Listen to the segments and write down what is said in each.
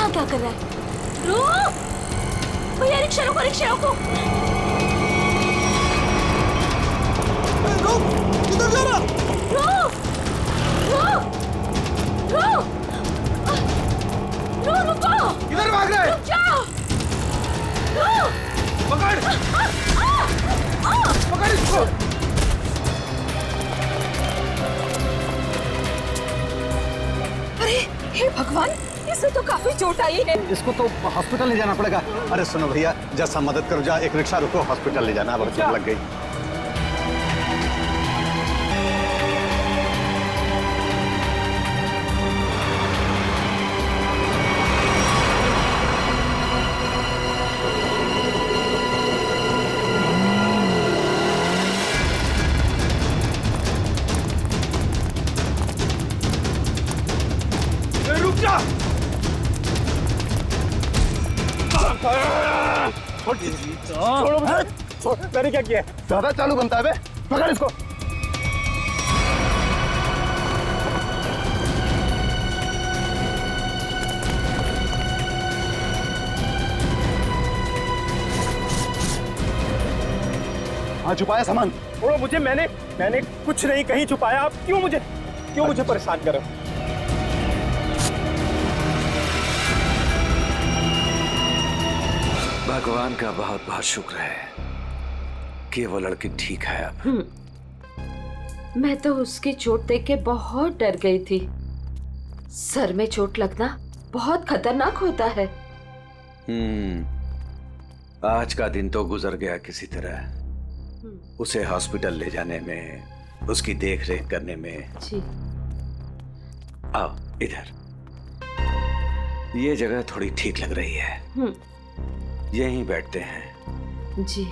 यहाँ क्या कर रहा है? रुक भैया, रिक्शा रोको, रिक्शा रोको। रुक, किधर जा रहा? रुक रुक रुक रुक, रुको। किधर भाग रहा है? रुक जाओ, रुक। पकड़ पकड़ इसको। अरे हे भगवान, इसे तो काफी चोट आई है। इसको तो हॉस्पिटल ले जाना पड़ेगा। अरे सुनो भैया, जैसा मदद करो, जा एक रिक्शा रुको, हॉस्पिटल ले जाना, अब चोट लग गई। छोड़ो मुझे। मैंने क्या किया? ज्यादा चालू बनता है बे, पकड़ इसको। हाँ, छुपाया सामान। छोड़ो मुझे, मैंने कुछ नहीं कहीं छुपाया। आप क्यों मुझे परेशान कर रहे हो? भगवान का बहुत बहुत शुक्र है कि वो लड़की ठीक है अब। मैं तो उसकी चोट देख के बहुत डर गई थी। सर में चोट लगना बहुत खतरनाक होता है। आज का दिन तो गुजर गया किसी तरह। उसे हॉस्पिटल ले जाने में, उसकी देख रेख करने में। जी। आओ इधर, ये जगह थोड़ी ठीक लग रही है। यहीं बैठते हैं। जी।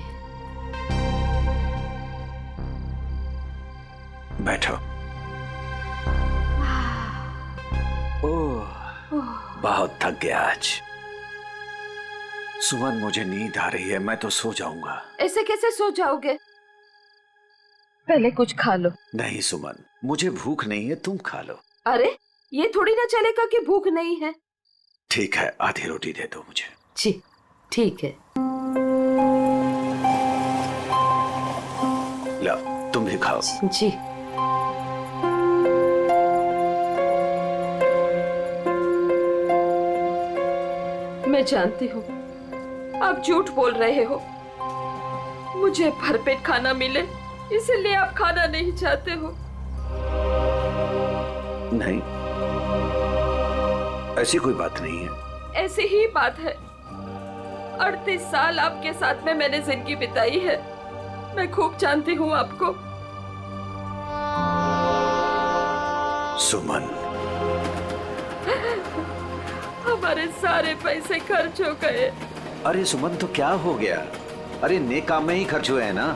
बैठो। ओह, बहुत थक गया आज। सुमन, मुझे नींद आ रही है, मैं तो सो जाऊंगा। ऐसे कैसे सो जाओगे? पहले कुछ खा लो। नहीं सुमन, मुझे भूख नहीं है, तुम खा लो। अरे ये थोड़ी ना चलेगा कि भूख नहीं है। ठीक है, आधी रोटी दे दो मुझे। जी ठीक है। लो, तुम भी खाओ। जी। मैं जानती हूँ आप झूठ बोल रहे हो। मुझे भरपेट खाना मिले इसलिए आप खाना नहीं चाहते हो। नहीं, ऐसी कोई बात नहीं है। ऐसी ही बात है। 38 साल आपके साथ में मैंने जिंदगी बिताई है। मैं खूब जानती हूँ आपको। सुमन, हमारे सारे पैसे खर्च हो गए। अरे सुमन, तो क्या हो गया? अरे नेक काम में ही खर्च हुए हैं ना।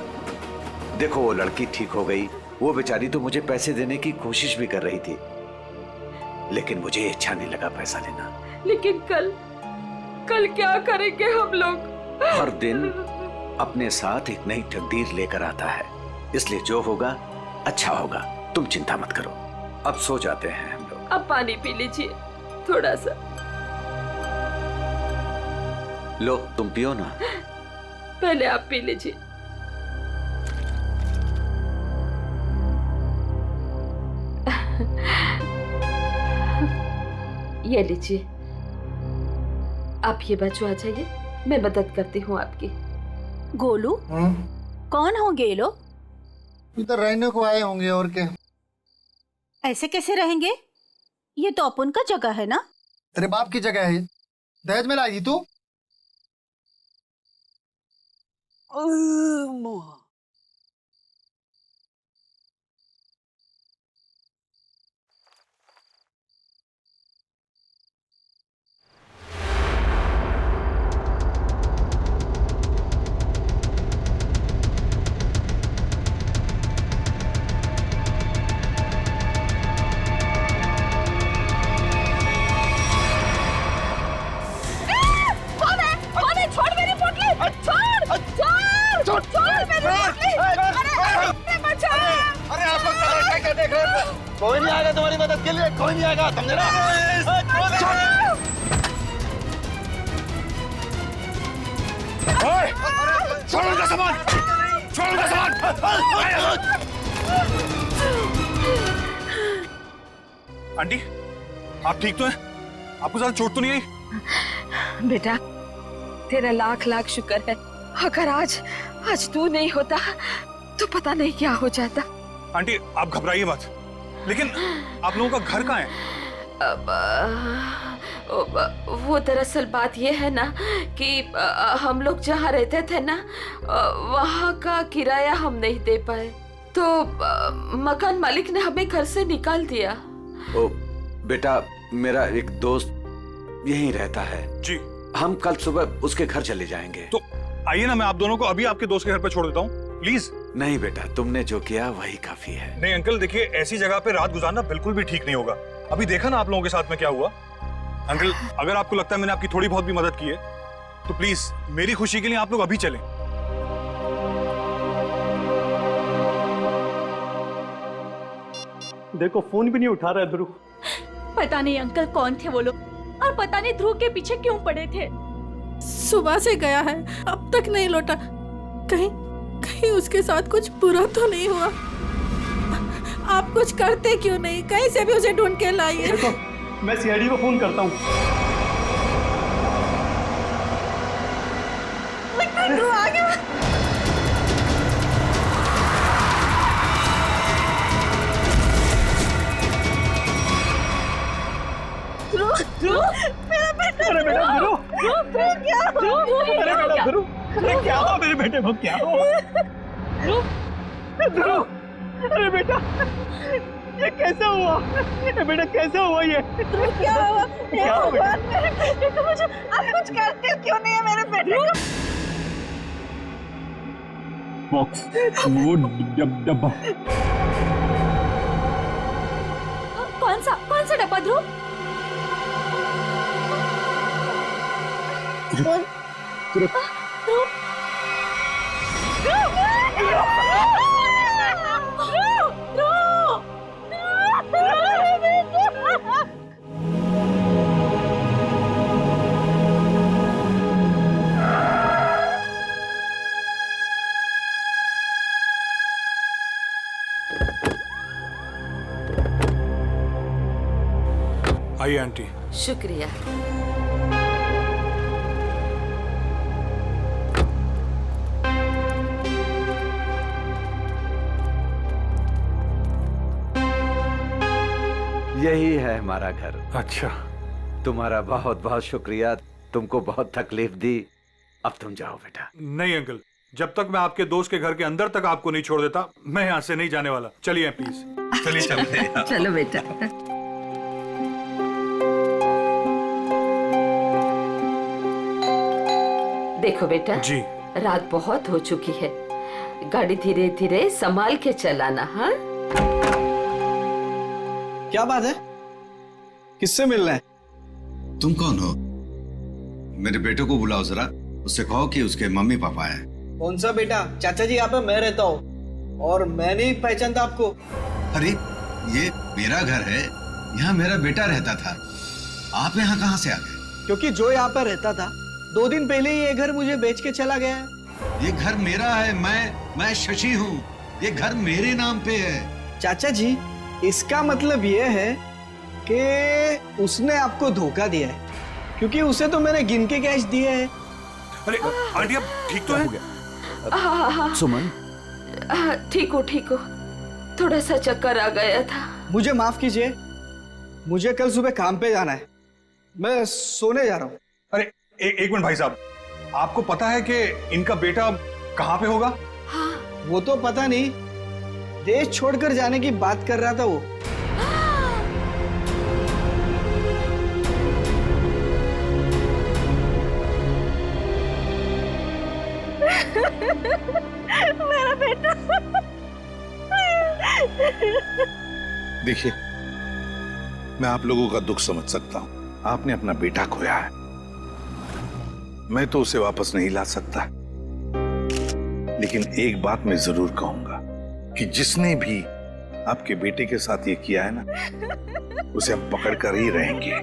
देखो, वो लड़की ठीक हो गई। वो बेचारी तो मुझे पैसे देने की कोशिश भी कर रही थी, लेकिन मुझे अच्छा नहीं लगा पैसा लेना। लेकिन कल क्या करेंगे हम लोग? हर दिन अपने साथ एक नई तकदीर लेकर आता है, इसलिए जो होगा अच्छा होगा। तुम चिंता मत करो, अब सो जाते हैं हम लोग। अब पानी पी लीजिए थोड़ा सा। लो, तुम पियो ना। पहले आप पी लीजिए। ये लीजिए। आप ये बच्चों आ जाइए, मैं मदद करती हूँ आपकी। गोलू, कौन होंगे ये लोग? इधर रहने को आए होंगे, और क्या। ऐसे कैसे रहेंगे? ये तो अपन का जगह है ना। तेरे बाप की जगह है। दहेज में लाई थी तू। कोई नहीं आएगा तुम्हारी मदद के लिए, कोई नहीं आएगा, समझे ना? ओए, छोड़ उनका सामान, छोड़ उनका सामान। आंटी, आप ठीक तो हैं? आपको ज्यादा चोट तो नहीं आई? बेटा, तेरा लाख लाख शुक्र है। अगर आज तू नहीं होता तो पता नहीं क्या हो जाता। आंटी, आप घबराइए मत। लेकिन आप लोगों का घर कहाँ है? वो दरअसल बात ये है ना कि हम लोग जहाँ रहते थे ना, वहाँ का किराया हम नहीं दे पाए, तो मकान मालिक ने हमें घर से निकाल दिया। ओ बेटा, मेरा एक दोस्त यहीं रहता है जी। हम कल सुबह उसके घर चले जाएंगे। तो आइए ना, मैं आप दोनों को अभी आपके दोस्त के घर पर छोड़ देता हूँ, प्लीज। नहीं बेटा, तुमने जो किया वही काफी है। नहीं अंकल, देखिए ऐसी जगह पे रात गुजारना बिल्कुल भी ठीक नहीं होगा। अभी देखा ना आप लोगों के साथ में क्या हुआ। अंकल, अगर आपको लगता है मैंने आपकी थोड़ी बहुत भी मदद की है तो प्लीज मेरी खुशी के लिए आप लोग अभी चलें। देखो फोन भी नहीं उठा रहा है ध्रुव। पता नहीं अंकल कौन थे वो लोग, और पता नहीं ध्रुव के पीछे क्यों पड़े थे। सुबह से गया है, अब तक नहीं लौटा। कहीं उसके साथ कुछ बुरा तो नहीं हुआ? आप कुछ करते क्यों नहीं? कहीं से भी उसे ढूंढ के लाइए। देखो, मैं सीआईडी को फोन करता हूँ। ध्रुव आ गया। ध्रुव, मेरा बेटा। अरे बेटा ध्रुव, क्या हुआ? अरे बेटा ध्रुव, अरे क्या हुआ मेरे बेटे को? क्या हुआ ध्रुव? अरे बेटा, ये कैसे हुआ? ये बेटा कैसे हुआ ये? क्या हुआ? क्या हुआ? मेरे बेटे को मुझे, आप कुछ करते क्यों नहीं है मेरे बेटे को? बॉक्स, वो डब्बा। कौन सा डब्बा ध्रुव? आइए आंटी। शुक्रिया। यही है हमारा घर। अच्छा, तुम्हारा बहुत बहुत शुक्रिया, तुमको बहुत तकलीफ दी। अब तुम जाओ बेटा। नहीं अंकल, जब तक मैं आपके दोस्त के घर के अंदर तक आपको नहीं छोड़ देता, मैं यहाँ से नहीं जाने वाला। चलिए प्लीज, चलिए चलिए। चलो बेटा। देखो बेटा जी। रात बहुत हो चुकी है, गाड़ी धीरे धीरे संभाल के चलाना। हाँ, क्या बात है? किससे मिलना है? तुम कौन हो? मेरे बेटे को बुलाओ जरा, उससे कहो कि उसके मम्मी पापा हैं। कौन सा बेटा? चाचा जी यहाँ पे मैं रहता हूँ और मैं नहीं पहचानता आपको। अरे ये मेरा घर है, यहाँ मेरा बेटा रहता था। आप यहाँ कहाँ से आ गए? क्योंकि जो यहाँ पर रहता था 2 दिन पहले ही ये घर मुझे बेच के चला गया है। ये घर मेरा है, मैं शशि हूँ। ये घर मेरे नाम पे है। चाचा जी, इसका मतलब ये है कि उसने आपको धोखा दिया है, क्योंकि उसे तो मैंने गिन के कैश दिए हैं। अरे आंटी, आप ठीक तो हैं? हाँ, सुमन, ठीक हो ठीक हो, थोड़ा सा चक्कर आ गया था। मुझे माफ कीजिए, मुझे कल सुबह काम पे जाना है, मैं सोने जा रहा हूँ। अरे एक मिनट भाई साहब, आपको पता है कि इनका बेटा कहाँ पे होगा? वो तो पता नहीं, देश छोड़कर जाने की बात कर रहा था वो। मेरा बेटा। देखिए, मैं आप लोगों का दुख समझ सकता हूं। आपने अपना बेटा खोया है, मैं तो उसे वापस नहीं ला सकता, लेकिन एक बात मैं जरूर कहूंगा कि जिसने भी आपके बेटे के साथ ये किया है ना, उसे हम पकड़ कर ही रहेंगे।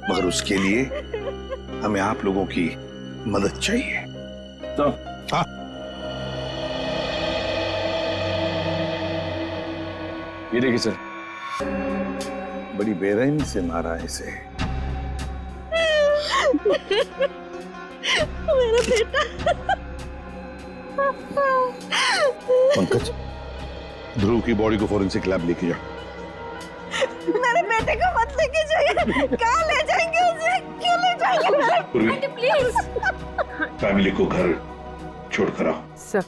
मगर उसके लिए हमें आप लोगों की मदद चाहिए। तो हाँ ये देखिए सर। बड़ी बेरहमी से मारा है इसे। मेरा बेटा। पंकज, ध्रुव की बॉडी को फॉरेंसिक लैब लेके जाओ। मेरे बेटे को मत लेके जाइए। कहाँ ले जाएंगे उसे? क्यों ले जाएंगे? Aunty please. फैमिली को घर छोड़ कर आओ। सर।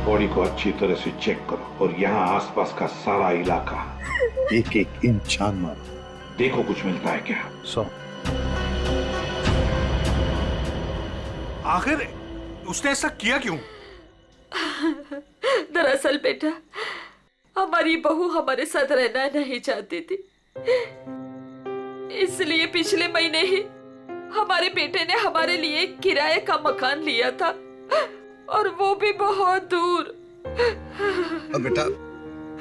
बॉडी को अच्छी तरह से चेक करो और यहाँ आसपास का सारा इलाका एक एक इंच छान मारो, देखो कुछ मिलता है क्या। आखिर उसने ऐसा किया क्यों? दरअसल बेटा, हमारी बहू हमारे साथ रहना नहीं चाहती थी, इसलिए पिछले महीने ही हमारे बेटे ने हमारे लिए किराए का मकान लिया था, और वो भी बहुत दूर। और बेटा,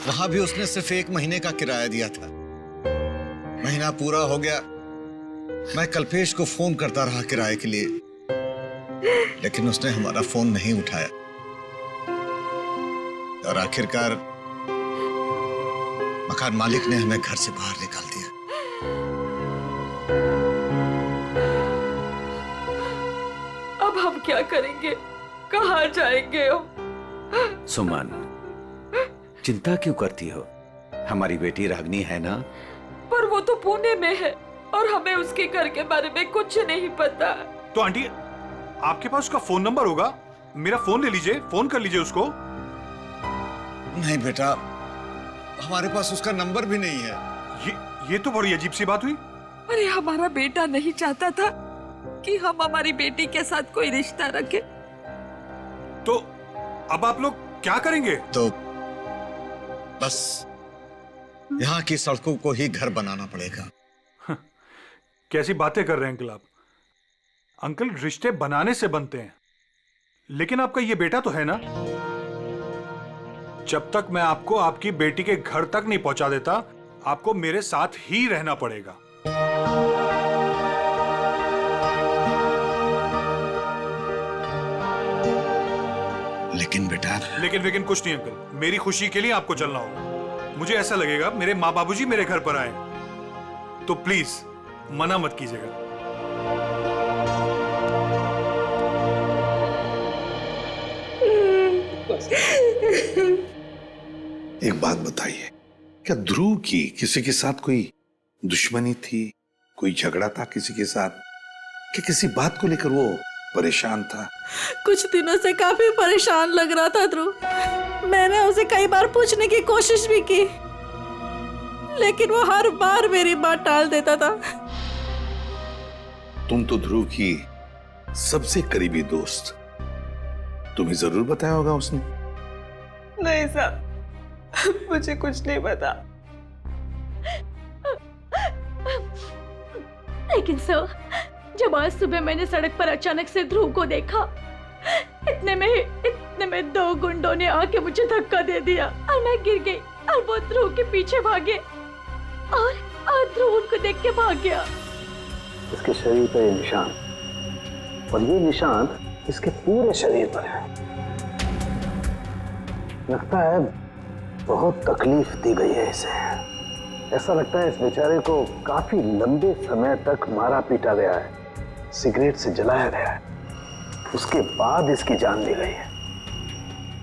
वहां भी उसने सिर्फ 1 महीने का किराया दिया था। महीना पूरा हो गया, मैं कल्पेश को फोन करता रहा किराए के लिए, लेकिन उसने हमारा फोन नहीं उठाया, और आखिरकार मकान मालिक ने हमें घर से बाहर निकाल दिया। अब हम क्या करेंगे? कहाँ जाएंगे हम? सुमन, चिंता क्यों करती हो? हमारी बेटी रागनी है ना? पर वो तो पुणे में है और हमें उसके घर के बारे में कुछ नहीं पता। तो आंटी, आपके पास उसका फोन नंबर होगा, मेरा फोन ले लीजिए, फोन कर लीजिए उसको। नहीं बेटा, हमारे पास उसका नंबर भी नहीं है। ये तो बड़ी अजीब सी बात हुई। अरे हमारा बेटा नहीं चाहता था कि हम हमारी बेटी के साथ कोई रिश्ता रखें। तो अब आप लोग क्या करेंगे? तो बस यहाँ की सड़कों को ही घर बनाना पड़ेगा। कैसी बातें कर रहे हैं अंकल आप? अंकल, रिश्ते बनाने से बनते हैं, लेकिन आपका ये बेटा तो है ना। जब तक मैं आपको आपकी बेटी के घर तक नहीं पहुंचा देता, आपको मेरे साथ ही रहना पड़ेगा। लेकिन बेटा, लेकिन कुछ नहीं अंकल, मेरी खुशी के लिए आपको चलना होगा। मुझे ऐसा लगेगा मेरे माँ बाबूजी मेरे घर पर आए, तो प्लीज मना मत कीजिएगा। एक बात बताइए, क्या ध्रुव की किसी के साथ कोई दुश्मनी थी, कोई झगड़ा था किसी के साथ, कि किसी बात को लेकर वो परेशान था? कुछ दिनों से काफी परेशान लग रहा था ध्रुव। मैंने उसे कई बार पूछने की कोशिश भी की, लेकिन वो हर बार मेरी बात टाल देता था। तुम तो ध्रुव की सबसे करीबी दोस्त, तुम्हें जरूर बताया होगा उसने। नहीं साहब, मुझे कुछ नहीं पता। लेकिन सर, जब आज सुबह मैंने सड़क पर अचानक से ध्रुव को देखा, इतने में 2 गुंडों ने आके मुझे धक्का दे दिया और मैं गिर गई, और वो ध्रुव के पीछे भागे और ध्रुव उनको देख के भाग गया। इसके शरीर पर ये निशान, और ये निशान इसके पूरे शरीर पर है। लगता है बहुत तकलीफ दी गई है इसे। ऐसा लगता है इस बेचारे को काफी लंबे समय तक मारा पीटा गया है, सिगरेट से जलाया गया है, उसके बाद इसकी जान ली गई है।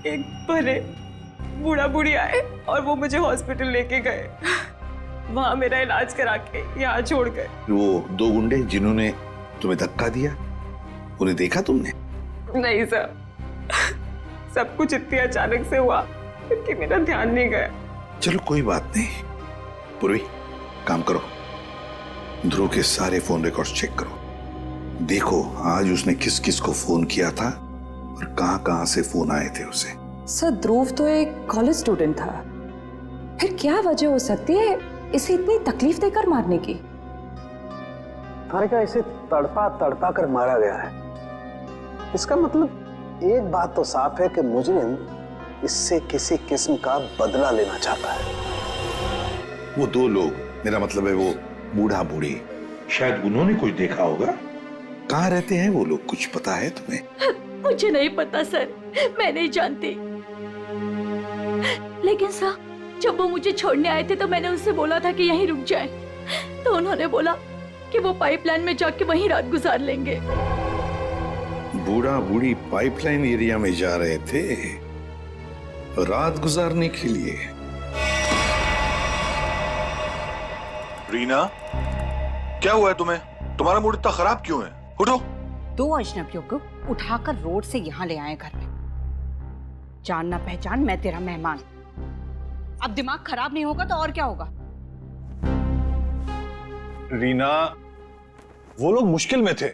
एक बड़े बूढ़ा बूढ़ी आए और वो मुझे हॉस्पिटल लेके गए, वहां मेरा इलाज करा के यहाँ छोड़ गए। वो 2 गुंडे जिन्होंने तुम्हें धक्का दिया, उन्हें देखा तुमने? नहीं सर, सब कुछ इतनी अचानक से हुआ कि मेरा ध्यान नहीं गया। चलो कोई बात नहीं। पूर्वी, काम करो, ध्रुव के सारे फोन रिकॉर्ड्स चेक करो, देखो आज उसने किस किस को फोन किया था और कहां से फोन आए थे उसे। सर, ध्रुव तो एक कॉलेज स्टूडेंट था, फिर क्या वजह हो सकती है इसे इतनी तकलीफ देकर मारने की? हारिका, इसे तड़पा तड़पा कर मारा गया है। इसका मतलब एक बात तो साफ है कि मुजरिम इससे किसी किस्म का बदला लेना चाहता है। वो 2 लोग, मेरा मतलब है वो बूढ़ा बूढ़ी, शायद उन्होंने कुछ देखा होगा कहाँ रहते हैं वो लोग, कुछ पता है तुम्हें? मुझे नहीं पता सर, मैं नहीं जानती। लेकिन सर, जब वो मुझे छोड़ने आए थे तो मैंने उनसे बोला था कि यहीं रुक जाएं। तो उन्होंने बोला कि वो पाइपलाइन में जाके वहीं रात गुजार लेंगे। बूढ़ा बूढ़ी पाइपलाइन एरिया में जा रहे थे रात गुजारने के लिए। रीना, क्या हुआ है तुम्हें? तुम्हारा मूड इतना खराब क्यों है? उठो। 2 अजनबियों को उठाकर रोड से यहाँ ले आए घर में। जान ना पहचान, मैं तेरा मेहमान। अब दिमाग खराब नहीं होगा तो और क्या होगा? रीना, वो लोग मुश्किल में थे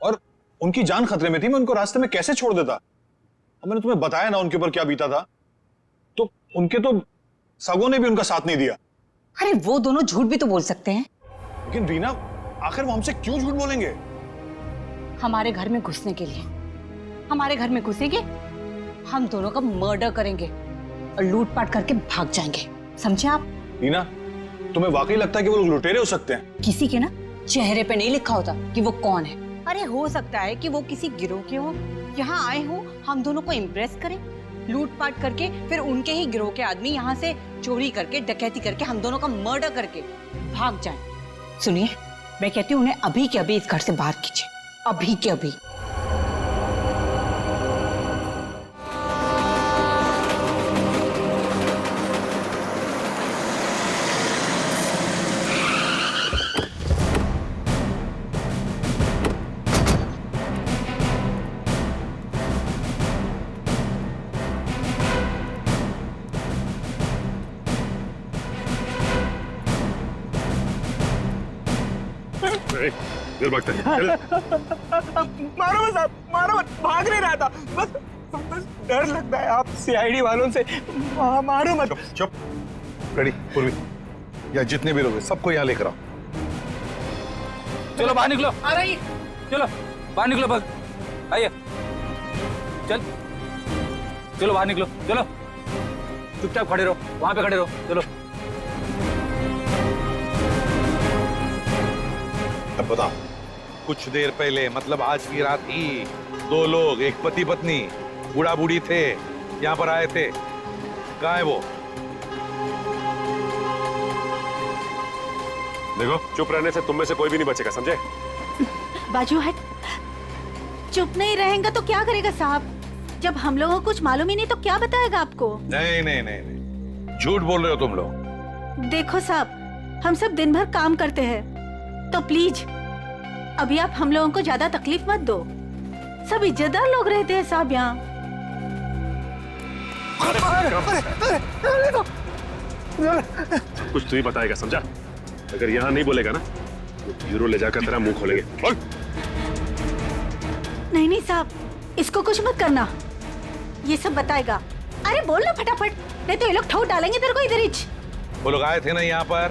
और उनकी जान खतरे में थी। मैं उनको रास्ते में कैसे छोड़ देता? अब मैंने तुम्हें बताया ना उनके ऊपर क्या बीता था। तो उनके तो सगों ने भी उनका साथ नहीं दिया। अरे वो दोनों झूठ भी तो बोल सकते हैं। लेकिन रीना, आखिर वो हमसे क्यों झूठ बोलेंगे? हमारे घर में घुसने के लिए। हमारे घर में घुसेंगे, हम दोनों का मर्डर करेंगे और लूटपाट करके भाग जाएंगे। समझे आप? रीना, तुम्हें वाकई लगता है कि वो लोग लुटेरे हो सकते हैं? किसी के ना चेहरे पे नहीं लिखा होता कि वो कौन है। अरे हो सकता है कि वो किसी गिरोह के हो, यहाँ आए हो हम दोनों को इम्प्रेस करें, लूटपाट करके फिर उनके ही गिरोह के आदमी यहाँ से चोरी करके, डकैती करके, हम दोनों का मर्डर करके भाग जाएं। सुनिए, मैं कहती हूँ उन्हें अभी के अभी इस घर से बाहर कीजिए, अभी के अभी। देर भागता है। मारो मत साहब, मारो मत। भाग नहीं रहा था, बस डर लगता है आप सीआईडी वालों से। मारो मत। चुप। रेडी, पूर्वी, या जितने भी लोग हैं सबको यहाँ लेकर आओ। चलो बाहर निकलो। आ रही। चलो बाहर निकलो, भाग आइए। चलो बाहर निकलो, चलो चुपचाप खड़े रहो, वहां पे खड़े रहो। चलो अब बताओ, कुछ देर पहले, मतलब आज की रात ही 2 लोग, एक पति पत्नी, बूढ़ा बूढ़ी थे, यहाँ पर आए थे। कहाँ है वो? देखो, चुप रहने से तुम में से कोई भी नहीं बचेगा, समझे? बाजू हट। चुप नहीं रहेगा तो क्या करेगा साहब? जब हम लोगों को कुछ मालूम ही नहीं तो क्या बताएगा आपको? नहीं नहीं नहीं नहीं, झूठ बोल रहे हो तुम लोग। देखो साहब, हम सब दिन भर काम करते हैं, तो प्लीज अभी आप हम लोगों को ज्यादा तकलीफ मत दो। सब इज्जतदार लोग रहते हैं साहब यहाँ। सब कुछ तू ही बताएगा, समझा? अगर यहाँ नहीं बोलेगा ना तो ब्यूरो ले जाकर तेरा मुंह खोलेंगे। बोल। नहीं नहीं साहब, इसको कुछ मत करना, ये सब बताएगा। अरे बोल ना फटाफट, नहीं तो ये लोग ठोक डालेंगे तेरे को इधर ही। वो लोग आए थे ना यहाँ पर,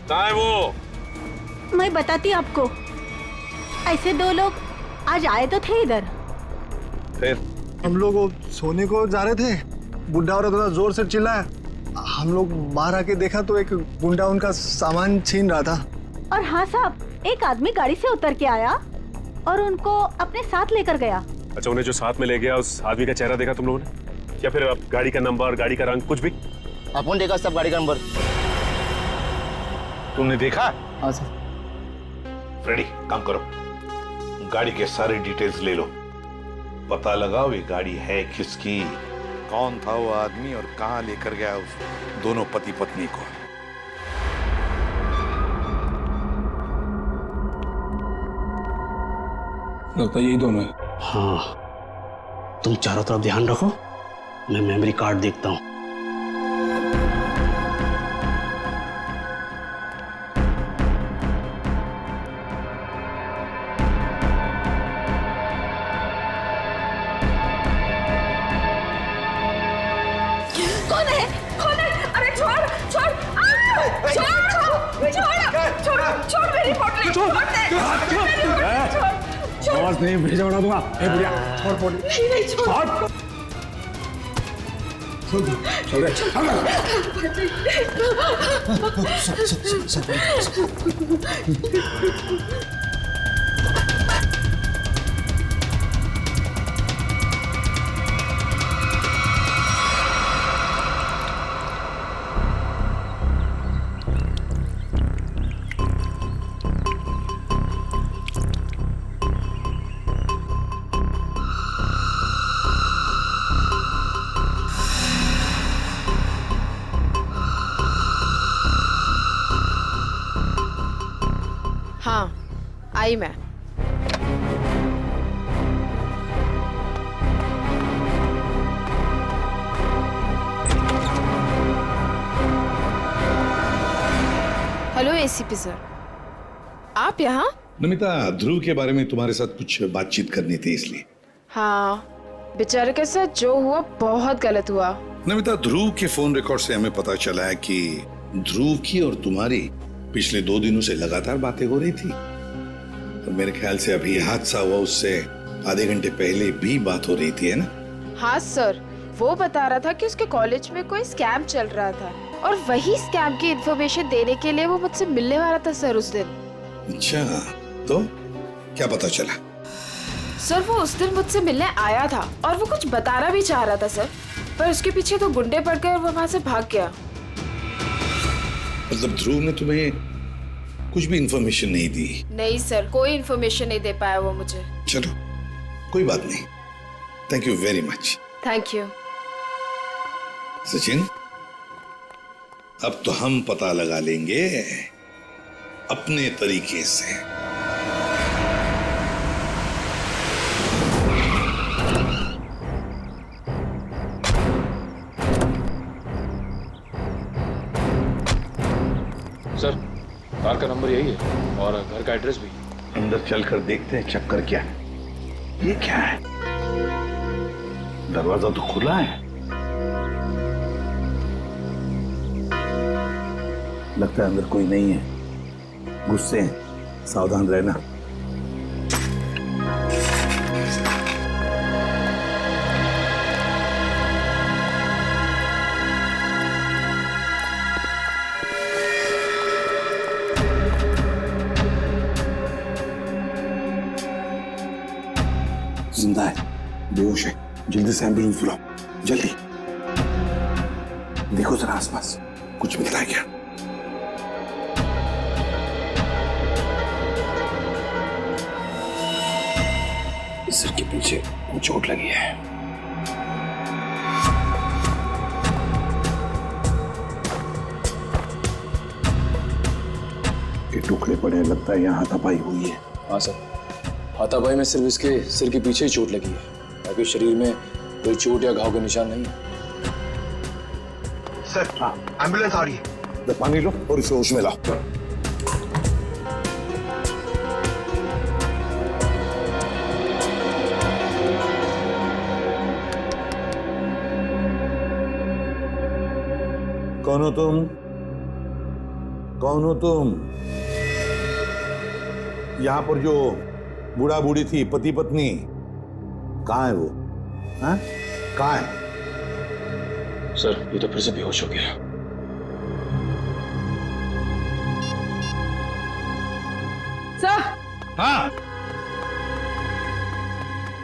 कहाँ है वो? मैं बताती आपको। ऐसे 2 लोग आज आए तो थे इधर। फिर हम लोग वो सोने को जा रहे थे, बुढ़ा औरत थोड़ा जोर से चिल्लाया। हम लोग बाहर आके देखा तो एक गुंडा उनका सामान छीन रहा था। और हाँ साहब, एक आदमी गाड़ी से उतर के आया और उनको अपने साथ लेकर गया। अच्छा, उन्हें जो साथ में ले गया उस आदमी का चेहरा देखा तुम लोगों ने? या फिर गाड़ी का नंबर, गाड़ी का रंग, कुछ भी? अपन देखा सब गाड़ी का नंबर। तुमने देखा? हाँ सर। फ्रेडी, काम करो, गाड़ी के सारे डिटेल्स ले लो, पता लगाओ ये गाड़ी है किसकी, कौन था वो आदमी और कहां लेकर गया उस दोनों पति पत्नी को। लगता है यही दोनों है। हाँ, तुम चारों तरफ ध्यान रखो, मैं मेमोरी कार्ड देखता हूँ। कौन है? कौन है? अरे छोड़ छोड़ छोड़ मेरी पोटली, छोड़ दे। आवाज नहीं, भेजा उड़ा दूंगा। ए बुढ़िया, छोड़ पोटली। नहीं छोड़। चल दे। आई मैं। हेलो एसीपी सर, आप यहाँ? नमिता, ध्रुव के बारे में तुम्हारे साथ कुछ बातचीत करनी थी इसलिए। हाँ, बेचारे के साथ जो हुआ बहुत गलत हुआ। नमिता, ध्रुव के फोन रिकॉर्ड से हमें पता चला है कि ध्रुव की और तुम्हारी पिछले 2 दिनों से लगातार बातें हो रही थी। और मेरे ख्याल से अभी हादसा हुआ उससे आधे घंटे पहले भी बात हो रही थी, है ना? हाँ सर, वो बता रहा था कि उसके कॉलेज में कोई स्कैम चल रहा था और वही स्कैम की इन्फॉर्मेशन देने के लिए वो मुझसे मिलने वाला था सर उस दिन। अच्छा, तो क्या पता चला? सर वो उस दिन मुझसे मिलने आया था और वो कुछ बताना भी चाह रहा था सर, पर उसके पीछे तो गुंडे पड़ गए और वो वहां से भाग गया। मतलब ध्रुव ने तुम्हें कुछ भी इन्फॉर्मेशन नहीं दी? नहीं सर, कोई इन्फॉर्मेशन नहीं दे पाया वो मुझे। चलो, कोई बात नहीं। Thank you very much. Thank you. Sachin, अब तो हम पता लगा लेंगे अपने तरीके से। सर, कार का नंबर यही है और घर का एड्रेस भी। अंदर चलकर देखते हैं चक्कर क्या है। ये क्या है? दरवाजा तो खुला है। लगता है अंदर कोई नहीं है। गुस्से हैं, सावधान रहना। जिंदा है, बेहोश है। जल्दी से एम्बुलेंस बुलाओ, जल्दी। देखो जरा आसपास कुछ मिलता है क्या? सिर के पीछे चोट लगी है। के टुकड़े पड़े हैं, लगता है यहाँ हाथापाई हुई है। हाँ सर, हाथापाई में सिर्फ इसके सिर के पीछे ही चोट लगी है, बाकी शरीर में कोई चोट या घाव के निशान नहीं है। सर, हाँ, एम्बुलेंस आ रही है। पानी लो और इसे होश में लाओ। कौन हो तुम? कौन हो तुम? यहां पर जो बूढ़ा बूढ़ी थी, पति पत्नी, कहां है वो? हाँ? कहां है? सर, ये तो फिर से बेहोश हो गया। सर। हाँ।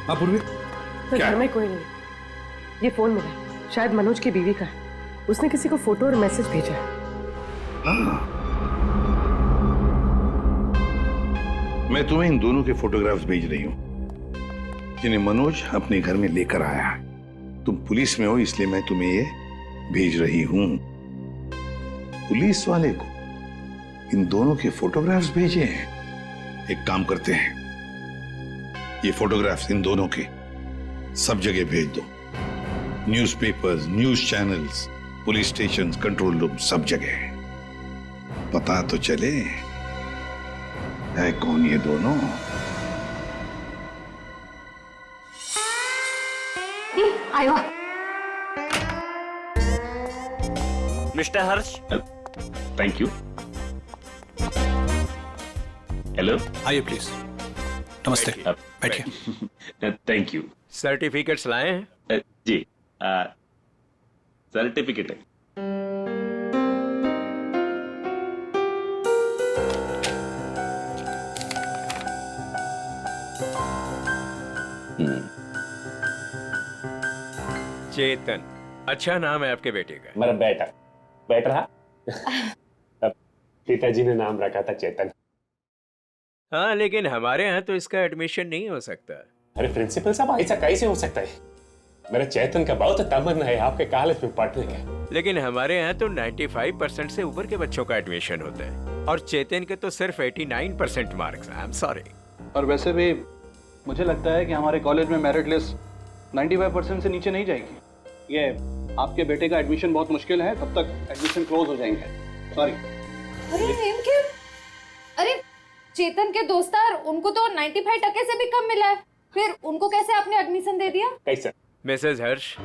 हाँ पूर्वी। घर में कोई नहीं। ये फोन मिला, शायद मनोज की बीवी का है। उसने किसी को फोटो और मैसेज भेजा है। मैं तुम्हें इन दोनों के फोटोग्राफ्स भेज रही हूं, जिन्हें मनोज अपने घर में लेकर आया है। तुम पुलिस में हो इसलिए मैं तुम्हें ये भेज रही हूं। पुलिस वाले को इन दोनों के फोटोग्राफ्स भेजे हैं। एक काम करते हैं, ये फोटोग्राफ्स इन दोनों के सब जगह भेज दो। Newspapers, news channels, police station, control room, सब जगह। पता तो चले है कौन ये दोनों। आयो। Mister Harsh. Thank you. Hello, आइए प्लीज। नमस्ते, बैठिए। Thank you. सर्टिफिकेट्स लाए हैं? जी, सर्टिफिकेट है। चेतन, अच्छा नाम है आपके बेटे का। मेरा बेटा रहा। पिताजी ने नाम रखा था चेतन। हाँ, लेकिन हमारे यहाँ तो इसका एडमिशन नहीं हो सकता। अरे प्रिंसिपल साहब, ऐसा कैसे हो सकता है? मेरा चेतन का बहुत तमन्ना है आपके कॉलेज में पढ़ने का। लेकिन हमारे यहाँ तो 95% से ऊपर के बच्चों का एडमिशन होता है। और चेतन के तो सिर्फ 89% मार्क्स। I am sorry. और वैसे भी मुझे लगता है कि हमारे कॉलेज में मेरिट लिस्ट 95% से नीचे नहीं जाएगी। ये आपके बेटे का एडमिशन बहुत मुश्किल है, तब तक एडमिशन क्लोज हो जाएंगे। सॉरी। अरे अरे चेतन के दोस्तार, उनको तो 95% से भी कम मिला है, फिर उनको कैसे आपने एडमिशन दे दिया? कैसे? मिसेस हर्ष,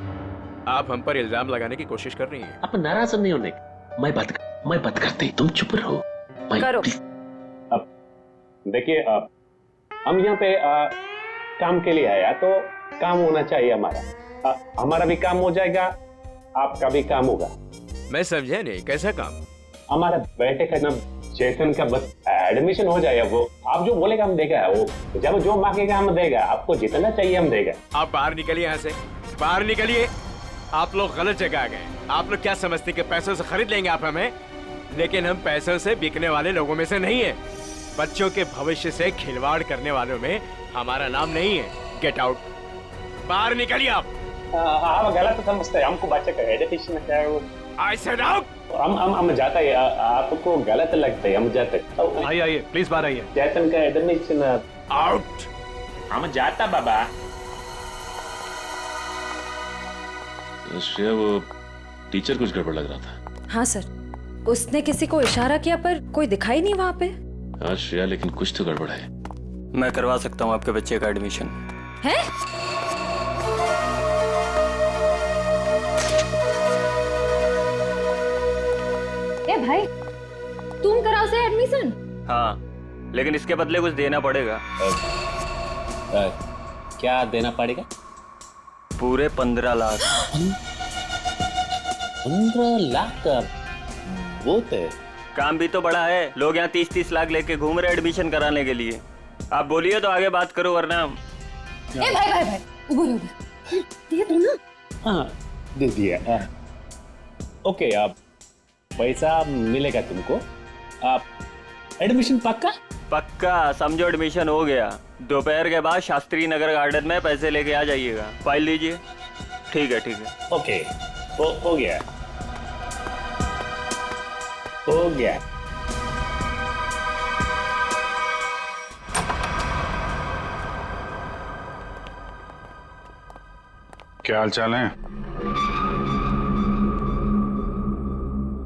आप हम पर इल्जाम लगाने की कोशिश कर रही हैं। आप नाराज नहीं होने, मैं बात करते, तुम चुप रहो। करो। अब देखिए, हम यहाँ पे काम के लिए आया तो काम होना चाहिए हमारा। हमारा भी काम हो जाएगा, आपका भी काम होगा। मैं समझा नहीं, कैसा काम? हमारा बेटे का नाम चेतन का बस एडमिशन हो जाएगा, वो आप जो बोलेगा हम देगा, वो जब जो मांगेगा हम देगा, आपको जितना चाहिए हम देगा। आप बाहर निकलिए, यहाँ से बाहर निकलिए। आप लोग गलत जगह आ गए। आप लोग क्या समझते कि पैसों से खरीद लेंगे आप हमें? लेकिन हम पैसों से बिकने वाले लोगों में से नहीं है। बच्चों के भविष्य से खिलवाड़ करने वालों में हमारा नाम नहीं है। गेट आउट, बाहर निकलिए आप। आप गलत समझते हैं, हमको बच्चे का एजुकेशन है वो। I said out। हम जाता है, आपको गलत लगता है, हम जाते। आइए प्लीज बाहर आइए। चेतन का एडमिशन आउट। हम जाता बाबा। श्रेया, वो टीचर कुछ गड़बड़ लग रहा था। हाँ सर, उसने किसी को इशारा किया पर कोई दिखाई नहीं वहाँ पे। हाँ श्रेया, लेकिन कुछ तो गड़बड़ है। मैं करवा सकता हूँ आपके बच्चे का एडमिशन। है? ए भाई, तुम कराओ से एडमिशन? हाँ, लेकिन इसके बदले कुछ देना पड़ेगा। क्या देना पड़ेगा? पूरे 15 लाख। 15 लाख का बहुत है। काम भी तो बड़ा है, लोग यहाँ 30-30 लाख लेके घूम रहे एडमिशन कराने के लिए। आप बोलिए तो आगे बात करो, वरना ए भाई उधर दिया तू ना? हाँ दे दिया। ओके, आप पैसा मिलेगा तुमको। आप एडमिशन पक्का समझो, एडमिशन हो गया। दोपहर के बाद शास्त्री नगर गार्डन में पैसे लेके आ जाइएगा। फाइल लीजिए। ठीक है। ओके, हो गया। क्या हाल चाल है?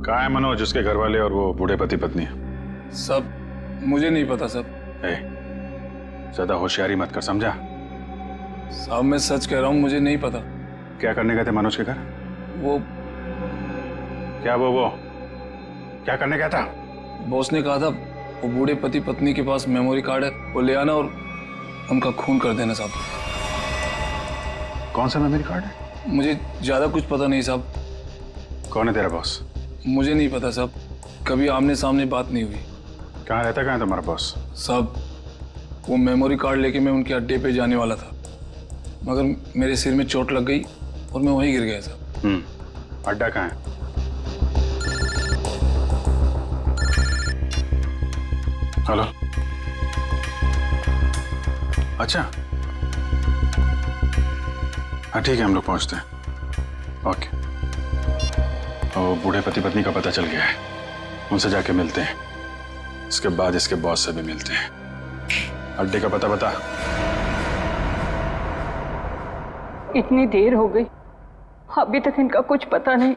कहाँ है मनोज, उसके घर वाले और वो बूढ़े पति पत्नी? सब मुझे नहीं पता सब। ज्यादा होशियारी मत कर, समझा? साहब मैं सच कह रहा हूँ, मुझे नहीं पता। क्या करने गए थे मनोज के घर? वो क्या करने गया था? बॉस ने कहा था वो बूढ़े पति पत्नी के पास मेमोरी कार्ड है, वो ले आना और उनका खून कर देना साहब। कौन सा मेमोरी कार्ड है? मुझे ज्यादा कुछ पता नहीं साहब। कौन है तेरा बॉस? मुझे नहीं पता साहब, कभी आमने सामने बात नहीं हुई। कहाँ रहता, कहाँ है तुम्हारा बॉस? साहब वो मेमोरी कार्ड लेके मैं उनके अड्डे पे जाने वाला था, मगर मेरे सिर में चोट लग गई और मैं वहीं गिर गया साहब। अड्डा कहाँ है? हेलो, अच्छा हाँ ठीक है, हम लोग पहुंचते हैं। ओके। और बूढ़े पति पत्नी का पता चल गया है, उनसे जाके मिलते हैं। इसके बाद इसके बॉस से भी मिलते हैं। अड्डे का पता बता। इतनी देर हो गई, अभी तक इनका कुछ पता नहीं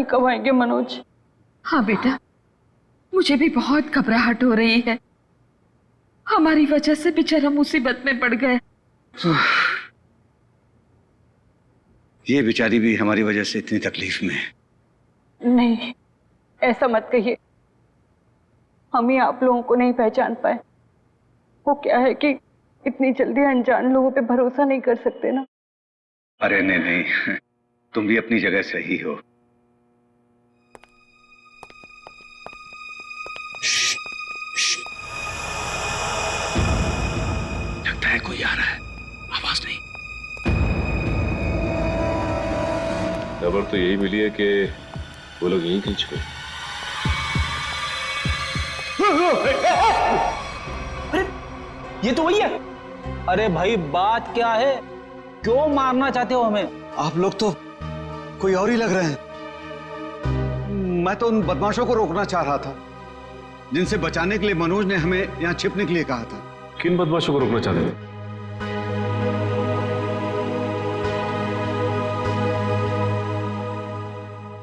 कब आएंगे मनोज। हाँ बेटा, मुझे भी बहुत घबराहट हो रही है। हमारी वजह से बेचारा मुसीबत में पड़ गए। ये बेचारी भी हमारी वजह से इतनी तकलीफ में है। नहीं, ऐसा मत कहिए। हम ही आप लोगों को नहीं पहचान पाए। वो क्या है कि इतनी जल्दी अनजान लोगों पे भरोसा नहीं कर सकते ना। अरे नहीं, तुम भी अपनी जगह सही हो। लगता है कोई आ रहा है, आवाज नहीं। खबर तो यही मिली है कि वो लोग यहीं कहीं छुपे। अरे ये तो वही है। अरे भाई बात क्या है, क्यों मारना चाहते हो हमें? आप लोग तो कोई और ही लग रहे हैं। मैं तो उन बदमाशों को रोकना चाह रहा था। जिनसे बचाने के लिए मनोज ने हमें यहाँ छिपने के लिए कहा था। किन बदमाशों को रोकना चाहते थे?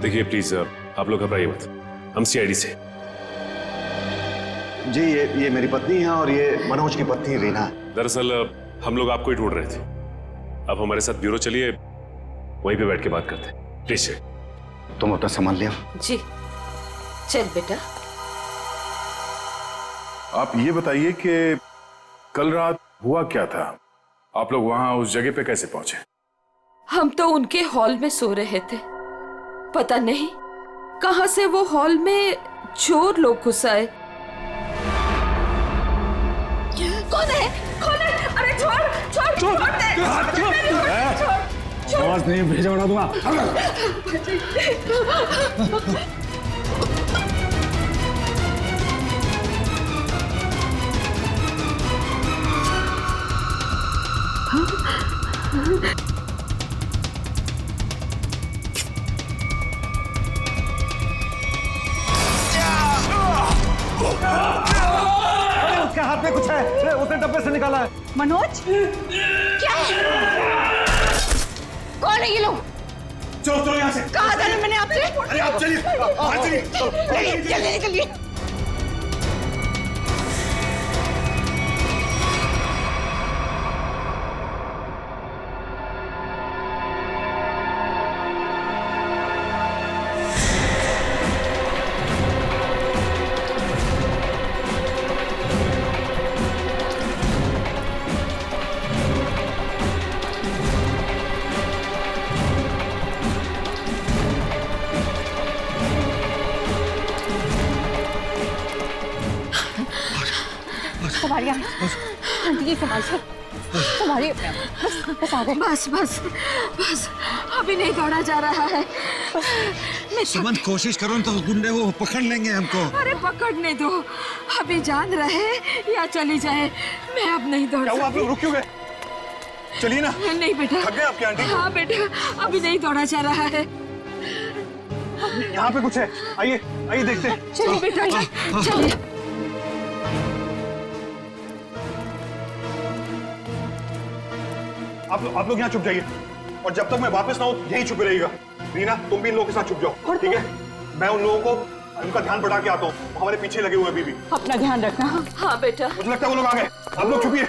देखिए प्लीज आप लोग घबराइए मत, हम सीआईडी से। जी ये मेरी पत्नी है और ये मनोज की पत्नी रीना। दरअसल हम लोग आपको ही ढूंढ रहे थे। अब हमारे साथ ब्यूरो चलिए, वहीं पे बैठ के बात करते हैं। प्लीज तुम अपना सामान ले आओ। जी चल बेटा। आप ये बताइए कि कल रात हुआ क्या था? आप लोग वहां उस जगह पे कैसे पहुंचे? हम तो उनके हॉल में सो रहे थे, पता नहीं कहां से वो हॉल में चोर लोग घुस आए। कौन है? कौन है? अरे छोड़ दे। आवाज नहीं भेजा बना दूंगा। उसके हाथ में कुछ है, उसने डब्बे से निकाला है। मनोज क्या है? कौन है ये लोग? चलो यहाँ से। कहा था ना मैंने आपसे? अरे आप चलिए, चलिए निकलिए। संभालिए आंटी जी, संभालिए। बस आ गए। बस अभी नहीं दौड़ा जा रहा है। सुमन कोशिश करो तो गुंडे वो पकड़ लेंगे हमको। अरे पकड़ने दो, अभी जान रहे या चली जाए, मैं अब नहीं दौड़। क्या हुआ, आप लोग रुक क्यों गए? चलिए ना। नहीं बेटा। थक गए आपके आंटी? हाँ बेटा, अभी नहीं दौड़ा जा रहा है। यहाँ पे कुछ है, आइए देखते हैं। चलिए बेटा, चलिए। आप लोग यहाँ चुप जाइए और जब तक मैं वापस ना हो यहीं छुपे रहिएगा। रीना तुम भी इन लोगों के साथ छुप जाओ, ठीक है? मैं उन लोगों को उनका ध्यान बढ़ा के आता हूँ, हमारे पीछे लगे हुए अभी भी। अपना ध्यान रखना। हाँ बेटा। मुझे लगता है वो लोग आ गए, आप लोग छुपिए।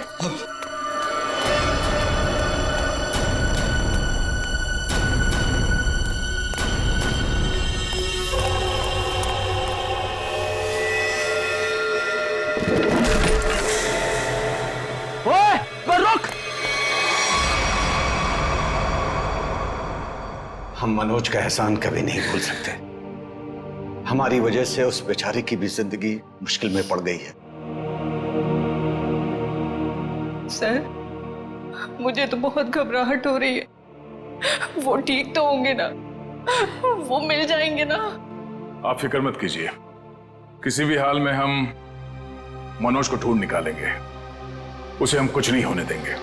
हम मनोज का एहसान कभी नहीं भूल सकते। हमारी वजह से उस बेचारे की भी जिंदगी मुश्किल में पड़ गई है। सर, मुझे तो बहुत घबराहट हो रही है। वो ठीक तो होंगे ना? वो मिल जाएंगे ना? आप फिक्र मत कीजिए, किसी भी हाल में हम मनोज को ढूंढ निकालेंगे, उसे हम कुछ नहीं होने देंगे।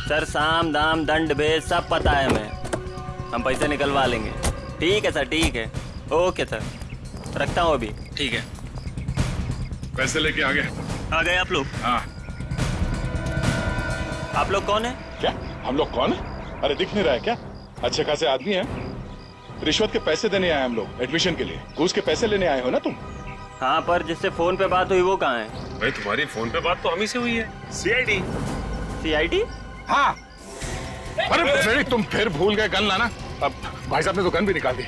सर साम दाम दंड भेद सब पता है हमें, हम पैसे निकलवा लेंगे। ठीक है सर, ठीक है, ओके सर, रखता हूँ अभी। ठीक है, पैसे लेके आ गए आप लोग? हाँ। आप लोग कौन है? क्या हम लोग कौन है? अरे दिख नहीं रहा है क्या? अच्छे खासे आदमी हैं, रिश्वत के पैसे देने आए हम लोग, एडमिशन के लिए। घूस के पैसे लेने आए हो ना तुम? हाँ, पर जिससे फोन पे बात हुई वो कहाँ है? भाई तुम्हारी फोन पे बात तो हम ही से हुई है। सीआईडी। सीआईडी? हाँ। अरे तुम फिर भूल गए गन लाना। अब भाई साहब ने तो गन भी निकाल दी,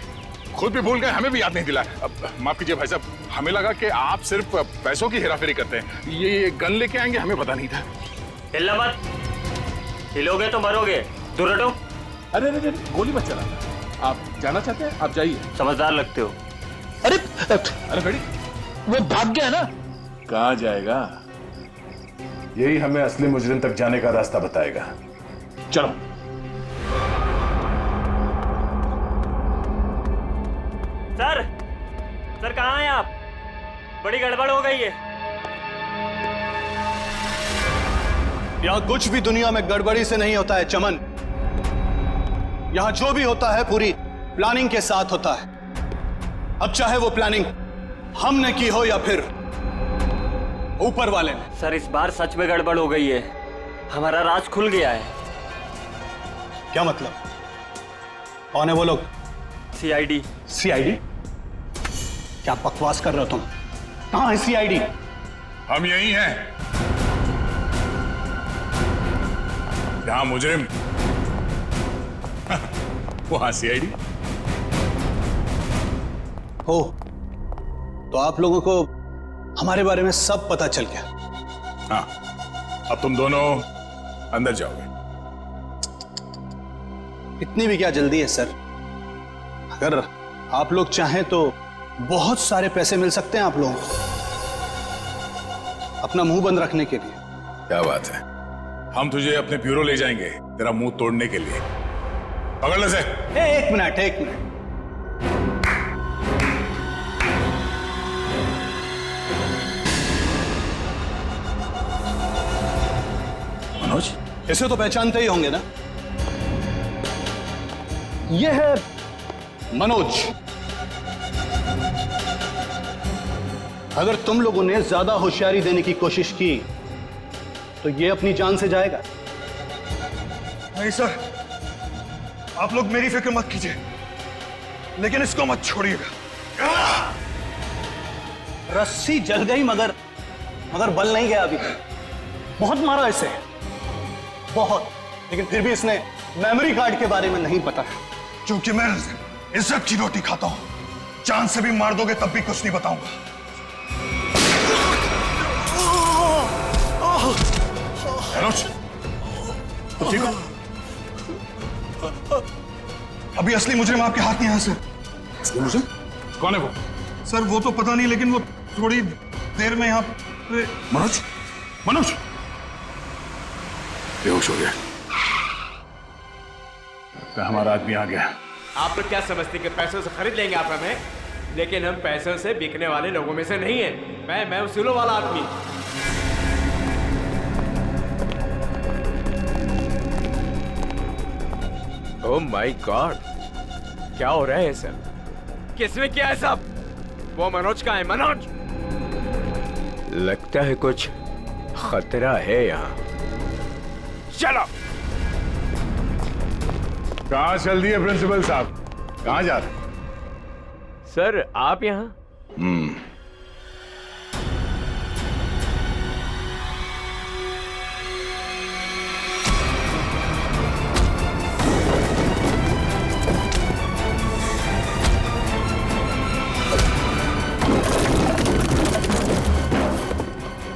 खुद भी भूल गए, हमें भी याद नहीं दिलाया। अब माफ कीजिए भाई साहब, हमें लगा कि आप सिर्फ पैसों की हेराफेरी करते हैं, ये गन लेके आएंगे हमें पता नहीं था। हिलना मत, हिलोगे तो मरोगे, दूर हटो। अरे गोली मत चलाना, आप जाना चाहते हैं आप जाइए। समझदार लगते हो। अरे खड़ी, वो भाग गया ना। कहाँ जाएगा? यही हमें असली मुजरिम तक जाने का रास्ता बताएगा। चलो। सर कहाँ हैं आप? बड़ी गड़बड़ हो गई है। यहाँ कुछ भी दुनिया में गड़बड़ी से नहीं होता है चमन। यहाँ जो भी होता है पूरी प्लानिंग के साथ होता है। अब चाहे वो प्लानिंग हमने की हो या फिर ऊपर वाले ने। सर इस बार सच में गड़बड़ हो गई है, हमारा राज खुल गया है। क्या मतलब? कौन है वो लोग? सीआईडी। सीआईडी? क्या बकवास कर रहे हो तुम? कहां है सीआईडी? हम यही हैं, जहां मुजरिम वहां सीआईडी हो। तो आप लोगों को हमारे बारे में सब पता चल गया। हाँ, अब तुम दोनों अंदर जाओगे। इतनी भी क्या जल्दी है सर? अगर आप लोग चाहें तो बहुत सारे पैसे मिल सकते हैं आप लोगों को अपना मुंह बंद रखने के लिए। क्या बात है, हम तुझे अपने ब्यूरो ले जाएंगे तेरा मुंह तोड़ने के लिए। पकड़ ले से। एक मिनट, एक मिनट। मनोज, इसे तो पहचानते ही होंगे ना? यह है मनोज। अगर तुम लोगों ने ज्यादा होशियारी देने की कोशिश की तो यह अपनी जान से जाएगा। नहीं सर, आप लोग मेरी फिक्र मत कीजिए, लेकिन इसको मत छोड़िएगा। रस्सी जल गई मगर बल नहीं गया अभी तक। बहुत मारा इसे, बहुत, लेकिन फिर भी इसने मेमोरी कार्ड के बारे में नहीं पता। क्योंकि मैं इज्जत की रोटी खाता हूं, जान से भी मार दोगे तब भी कुछ नहीं बताऊंगा। मनोज, तुम ठीक हो? अभी असली मुजरिम आपके हाथ में है सर। असली मुजरिम? कौन है वो? सर वो तो पता नहीं, लेकिन वो थोड़ी देर में यहाँ पे। मनोज, मनोज बेहोश हो गया। हमारा आदमी आ गया। आप लोग क्या समझते कि पैसों से खरीद लेंगे आप हमें? लेकिन हम पैसों से बिकने वाले लोगों में से नहीं है। मैं उसूलों वाला आदमी। ओह माय गॉड, क्या हो रहा है सर? किसने किया है सब? वो मनोज का है। मनोज, लगता है कुछ खतरा है यहाँ। चलो। कहाँ चल दिए प्रिंसिपल साहब? कहाँ जा रहे? सर आप यहाँ?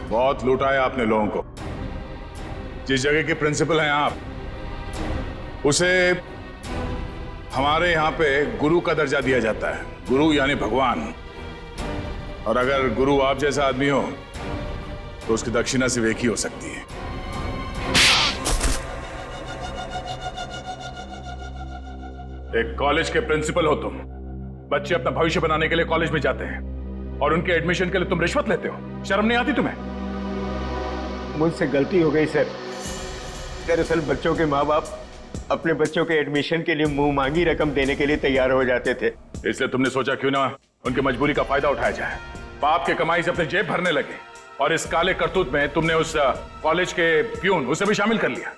बहुत लूटा है आपने लोगों को। जिस जगह के प्रिंसिपल हैं आप, उसे हमारे यहाँ पे गुरु का दर्जा दिया जाता है। गुरु यानी भगवान। और अगर गुरु आप जैसा आदमी हो तो उसकी दक्षिणा सिर्फ एक ही हो सकती है। एक कॉलेज के प्रिंसिपल हो तुम। बच्चे अपना भविष्य बनाने के लिए कॉलेज में जाते हैं और उनके एडमिशन के लिए तुम रिश्वत लेते हो। शर्म नहीं आती तुम्हें? मुझसे गलती हो गई सर। दरअसल बच्चों के माँ बाप अपने बच्चों के एडमिशन के लिए मुंह मांगी रकम देने के लिए तैयार हो जाते थे। इसलिए तुमने सोचा क्यों ना उनकी मजबूरी का फायदा उठाया जाए। बाप के कमाई से अपने जेब भरने लगे और इस काले करतूत में तुमने उस कॉलेज के प्यून उसे भी शामिल कर लिया।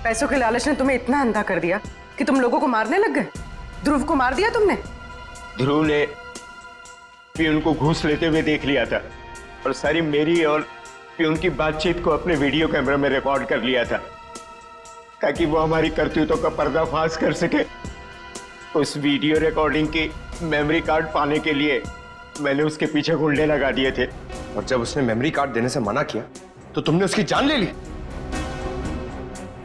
पैसों के लालच ने तुम्हें इतना अंधा कर दिया कि तुम लोगों को मारने लग गए। ध्रुव को मार दिया तुमने। ध्रुव ने प्यून को घूस लेते हुए देख लिया था और सारी मेरी और प्यून की बातचीत को अपने वीडियो कैमरा में रिकॉर्ड कर लिया था ताकि वो हमारी करतूतों का पर्दाफाश कर सके। उस वीडियो रिकॉर्डिंग की मेमोरी कार्ड पाने के लिए मैंने उसके पीछे गुंडे लगा दिए थे। और जब उसने मेमोरी कार्ड देने से मना किया तो तुमने उसकी जान ले ली।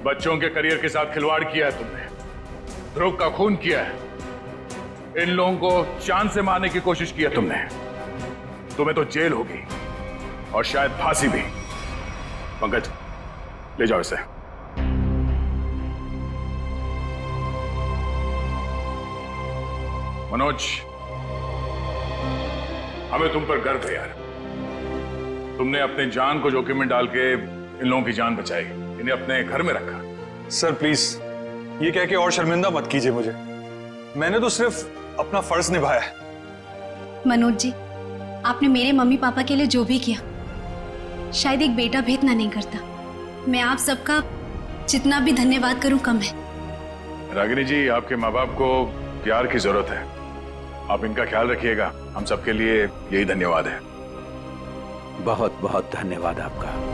बच्चों के करियर के साथ खिलवाड़ किया है तुमने। ध्रुव का खून किया है। इन लोगों को चांद से मारने की कोशिश की है तुमने। तुम्हें तो जेल होगी और शायद फांसी भी। पंकज, ले जाओ इसे। मनोज, हमें तुम पर गर्व है यार। तुमने अपने जान को जोखिम में डाल के इन लोगों की जान बचाई, इन्हें अपने घर में रखा। सर प्लीज ये कह के और शर्मिंदा मत कीजिए मुझे। मैंने तो सिर्फ अपना फर्ज निभाया है। मनोज जी, आपने मेरे मम्मी पापा के लिए जो भी किया, शायद एक बेटा भी इतना नहीं करता। मैं आप सबका जितना भी धन्यवाद करूं कम है। रागिनी जी, आपके माँ बाप को प्यार की जरूरत है, आप इनका ख्याल रखिएगा। हम सबके लिए यही धन्यवाद है। बहुत बहुत धन्यवाद आपका।